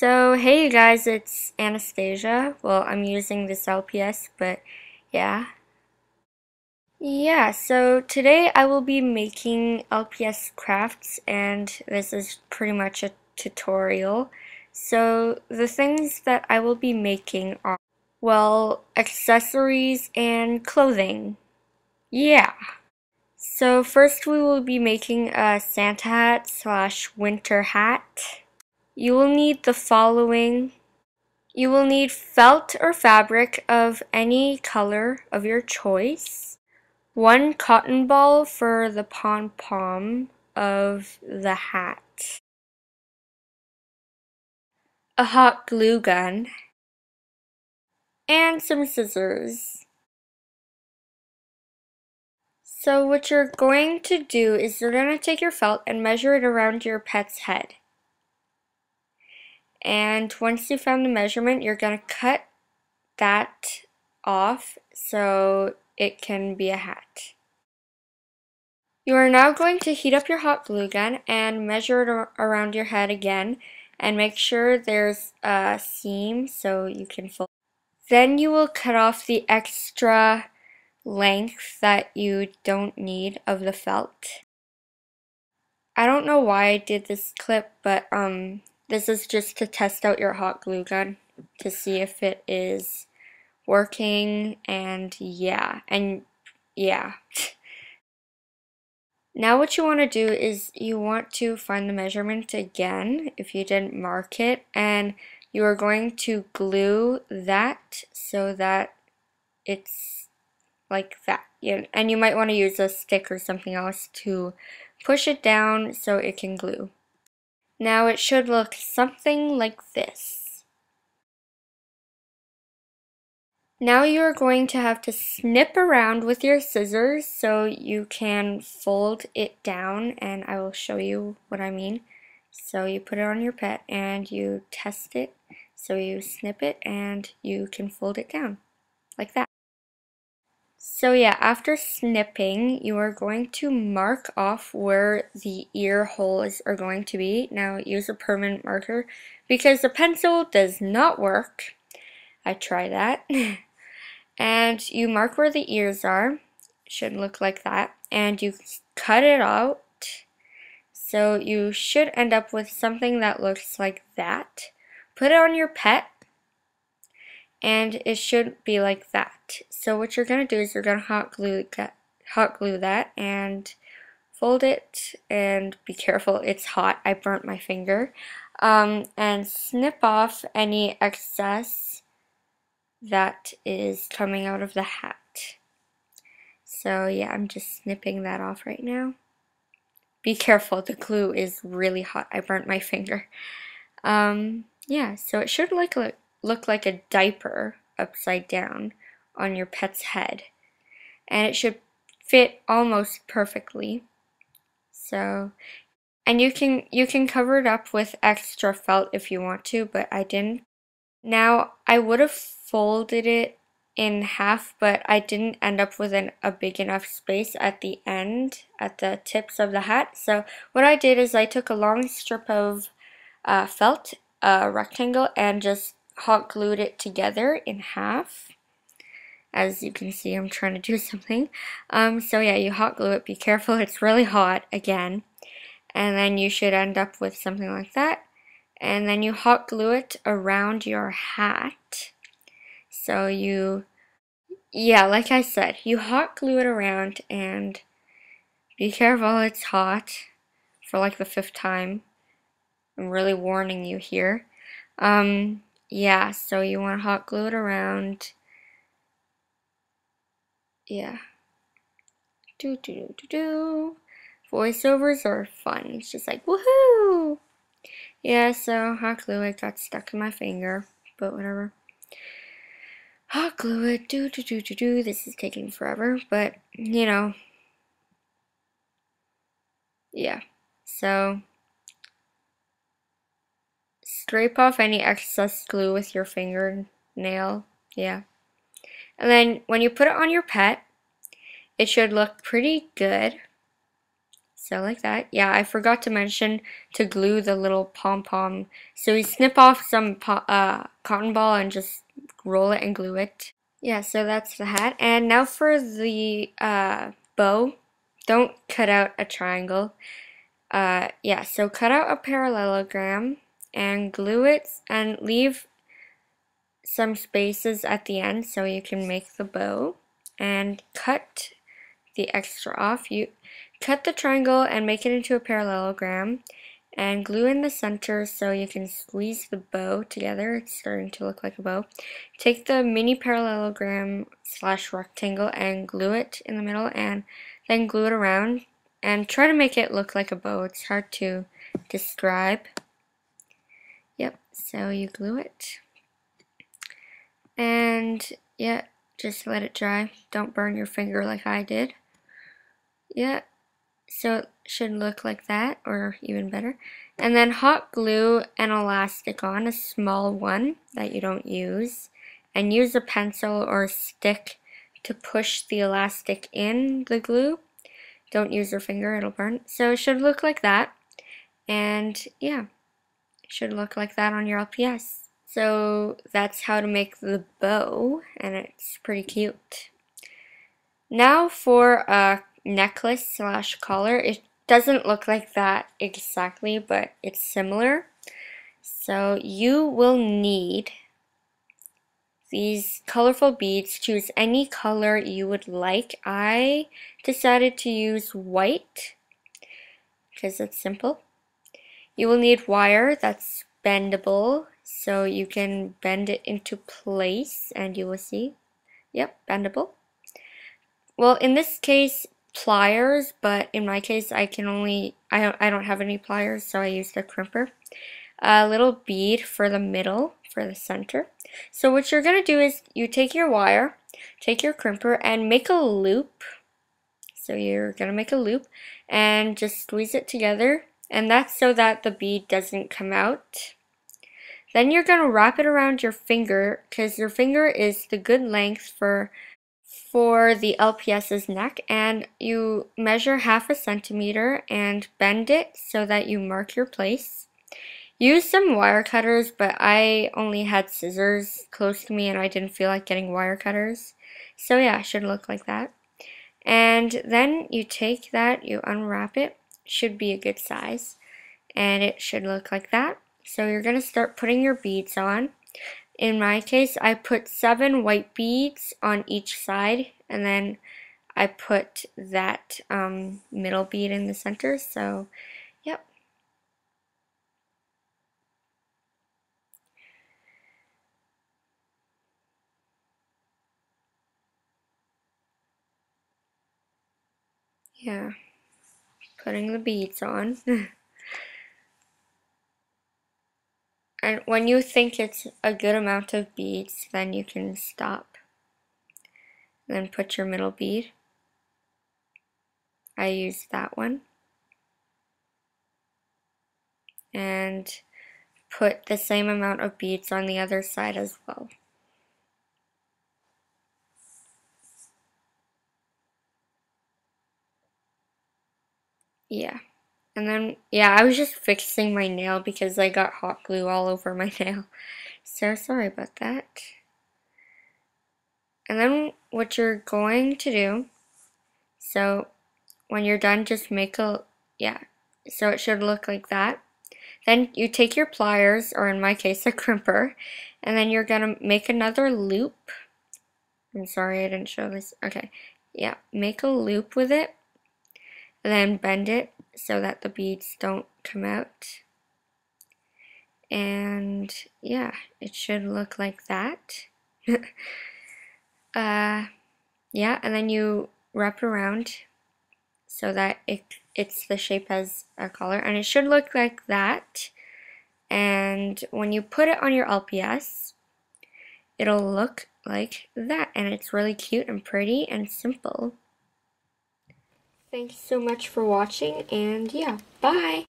So, hey you guys, it's Anastasia. Well, I'm using this LPS, but yeah. Yeah, so today I will be making LPS crafts, and this is pretty much a tutorial. So, the things that I will be making are, well, accessories and clothing. Yeah. So, first we will be making a Santa hat slash winter hat. You will need the following. You will need felt or fabric of any color of your choice, one cotton ball for the pom-pom of the hat, a hot glue gun, and some scissors. So what you're going to do is you're going to take your felt and measure it around your pet's head. And once you found the measurement, you're going to cut that off so it can be a hat. You are now going to heat up your hot glue gun and measure it around your head again and make sure there's a seam so you can fold. Then you will cut off the extra length that you don't need of the felt. I don't know why I did this clip, but this is just to test out your hot glue gun to see if it is working, and yeah. Now what you want to do is you want to find the measurement again if you didn't mark it, and you are going to glue that so that it's like that. And you might want to use a stick or something else to push it down so it can glue. Now it should look something like this. Now you are going to have to snip around with your scissors so you can fold it down, and I will show you what I mean. So you put it on your pet and you test it, so you snip it and you can fold it down like that. So yeah, after snipping, you are going to mark off where the ear holes are going to be. Now use a permanent marker because the pencil does not work. I tried that. And you mark where the ears are. It should look like that. And you cut it out. So you should end up with something that looks like that. Put it on your pet, and it should be like that. So what you're going to do is you're going to hot glue that and fold it, and be careful, it's hot. I burnt my finger. And snip off any excess that is coming out of the hat. So yeah, I'm just snipping that off right now. Be careful, the glue is really hot. I burnt my finger. Yeah, so it should look like a diaper upside down on your pet's head. And it should fit almost perfectly. So, and you can cover it up with extra felt if you want to, but I didn't. Now, I would have folded it in half, but I didn't end up with a big enough space at the end, at the tips of the hat. So what I did is I took a long strip of felt, a rectangle, and just hot glued it together in half. As you can see, I'm trying to do something. So yeah, you hot glue it. Be careful, it's really hot again. And then you should end up with something like that. And then you hot glue it around your hat. So yeah, like I said, you hot glue it around, and be careful, it's hot for like the 5th time. I'm really warning you here. Yeah, so you want to hot glue it around. Yeah. Voiceovers are fun. It's just like, woohoo! Yeah, so hot glue it, got stuck in my finger, but whatever. Hot glue it, this is taking forever, but, you know, yeah. So, scrape off any excess glue with your fingernail, yeah. And then, when you put it on your pet, it should look pretty good. So like that. Yeah, I forgot to mention to glue the little pom-pom. So we snip off some cotton ball and just roll it and glue it. Yeah, so that's the hat. And now for the bow. Don't cut out a triangle. Yeah, so cut out a parallelogram and glue it and leave some spaces at the end so you can make the bow. And cut the extra off. You cut the triangle and make it into a parallelogram and glue in the center so you can squeeze the bow together. It's starting to look like a bow. Take the mini parallelogram / rectangle and glue it in the middle and then glue it around and try to make it look like a bow. It's hard to describe. Yep, so you glue it. And yeah, just let it dry. Don't burn your finger like I did. Yeah, so it should look like that, or even better. And then hot glue an elastic on, a small one that you don't use, and use a pencil or a stick to push the elastic in the glue. Don't use your finger, it'll burn. So it should look like that. And yeah, it should look like that on your LPS. So that's how to make the bow, and it's pretty cute. Now for a necklace / collar. It doesn't look like that exactly, but it's similar. So you will need these colorful beads. Choose any color you would like. I decided to use white because it's simple. You will need wire that's bendable, so you can bend it into place and you will see. Yep, bendable. Well, in this case, pliers, but in my case, I don't have any pliers, so I used a crimper. A little bead for the middle, for the center. So what you're going to do is you take your wire, take your crimper, and make a loop. So you're going to make a loop and just squeeze it together, and that's so that the bead doesn't come out. Then you're going to wrap it around your finger, because your finger is the good length for the LPS's neck, and you measure 1/2 centimeter and bend it so that you mark your place. Use some wire cutters, but I only had scissors close to me and I didn't feel like getting wire cutters. So yeah, it should look like that. And then you take that, you unwrap it, should be a good size, and it should look like that. So you're going to start putting your beads on. In my case, I put 7 white beads on each side, and then I put that middle bead in the center, so yep. Yeah, putting the beads on. And when you think it's a good amount of beads, then you can stop. Then put your middle bead. I used that one. And put the same amount of beads on the other side as well. Yeah. And then, yeah, I was just fixing my nail because I got hot glue all over my nail. So sorry about that. And then what you're going to do, so when you're done, just make a, yeah, so it should look like that. Then you take your pliers, or in my case, a crimper, and then you're gonna make another loop. I'm sorry I didn't show this. Okay, yeah, make a loop with it, and then bend it so that the beads don't come out. And yeah, it should look like that. Yeah, and then you wrap it around so that it's the shape as a collar, and it should look like that. And when you put it on your LPS, it'll look like that, and it's really cute and pretty and simple. Thanks so much for watching, and yeah, bye!